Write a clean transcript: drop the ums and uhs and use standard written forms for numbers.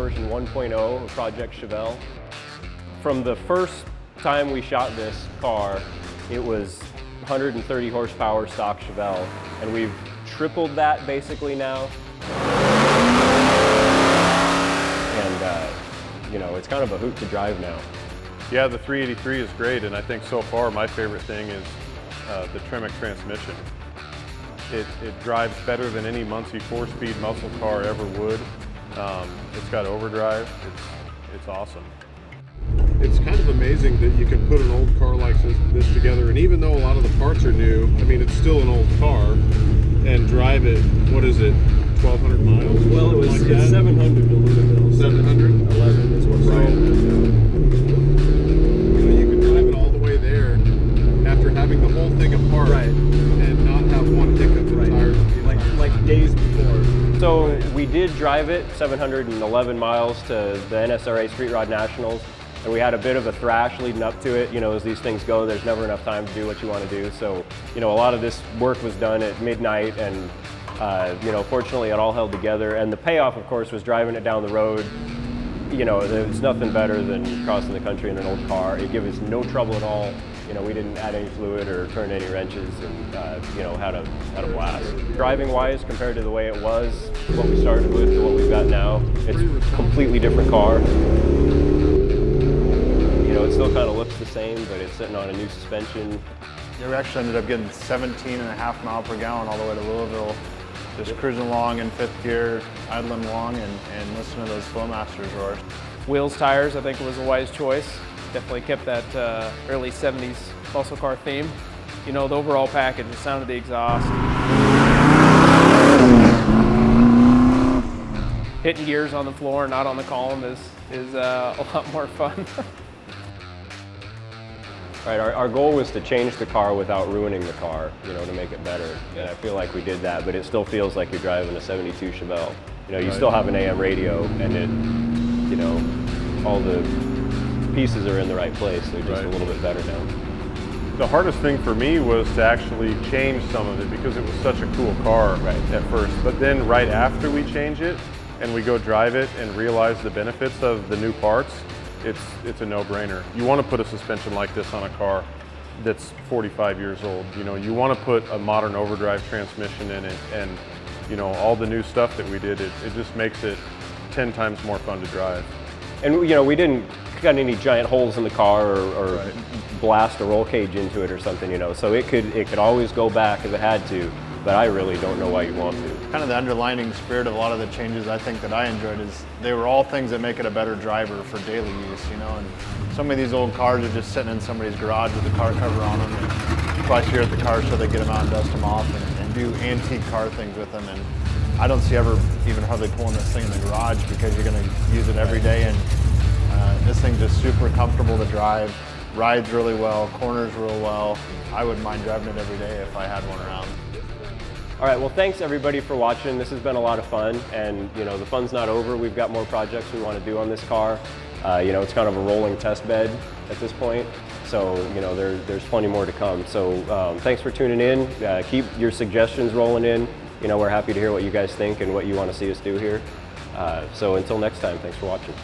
version 1.0 of Project Chevelle. From the first time we shot this car, it was 130 horsepower stock Chevelle, and we've tripled that basically now. And you know, it's kind of a hoot to drive now. Yeah, the 383 is great, and I think so far my favorite thing is the Tremec transmission. It drives better than any Muncie 4-speed muscle car ever would. It's got overdrive. It's awesome. It's kind of amazing that you can put an old car like this together, and even though a lot of the parts are new, I mean, it's still an old car, and drive it, what is it, 1,200 miles? Well, it was like it's 700 to Louisville. 711 is what's right. You know, you can drive it all the way there after having the whole thing apart, right, and not have one hiccup that tires like days before. So we did drive it 711 miles to the NSRA Street Rod Nationals, and we had a bit of a thrash leading up to it. You know, as these things go, there's never enough time to do what you want to do. So, you know, a lot of this work was done at midnight, and you know, fortunately it all held together. And the payoff, of course, was driving it down the road. You know, there's nothing better than crossing the country in an old car. It gave us no trouble at all. You know, we didn't add any fluid or turn any wrenches, and you know, had a blast. Driving-wise, compared to the way it was, what we started with to what we've got now, it's a completely different car. You know, it still kind of looks the same, but it's sitting on a new suspension. Yeah, we actually ended up getting 17.5 miles per gallon all the way to Louisville, just cruising along in 5th gear, idling along, and listening to those Flowmasters roars. Wheels, tires, I think was a wise choice. Definitely kept that early 70s muscle car theme. You know, the overall package, the sound of the exhaust. Hitting gears on the floor, not on the column, is a lot more fun. Right, our goal was to change the car without ruining the car, you know, to make it better. And I feel like we did that, but it still feels like you're driving a 72 Chevelle. You know, you still have an AM radio, and it, you know, all the pieces are in the right place. They're just a little bit better now. The hardest thing for me was to actually change some of it because it was such a cool car at first. But then right after we change it and we go drive it and realize the benefits of the new parts, it's a no-brainer. You want to put a suspension like this on a car that's 45 years old. You know, you want to put a modern overdrive transmission in it, and you know, all the new stuff that we did, it just makes it 10 times more fun to drive. And you know, we didn't got any giant holes in the car or blast a roll cage into it or something, you know, so it could always go back if it had to, but I really don't know why you want to. Kind of the underlining spirit of a lot of the changes I think that I enjoyed is they were all things that make it a better driver for daily use, you know, and so many of these old cars are just sitting in somebody's garage with a car cover on them, and twice a year at the car show they get them out and dust them off and do antique car things with them, and I don't see ever even hardly pulling this thing in the garage because you're going to use it every day, and this thing's just super comfortable to drive, rides really well, corners real well. I wouldn't mind driving it every day if I had one around. All right, well, thanks everybody for watching. This has been a lot of fun, and you know, the fun's not over. We've got more projects we want to do on this car. You know, it's kind of a rolling test bed at this point, so you know, there's plenty more to come. So thanks for tuning in. Keep your suggestions rolling in. You know, we're happy to hear what you guys think and what you want to see us do here. So until next time, thanks for watching.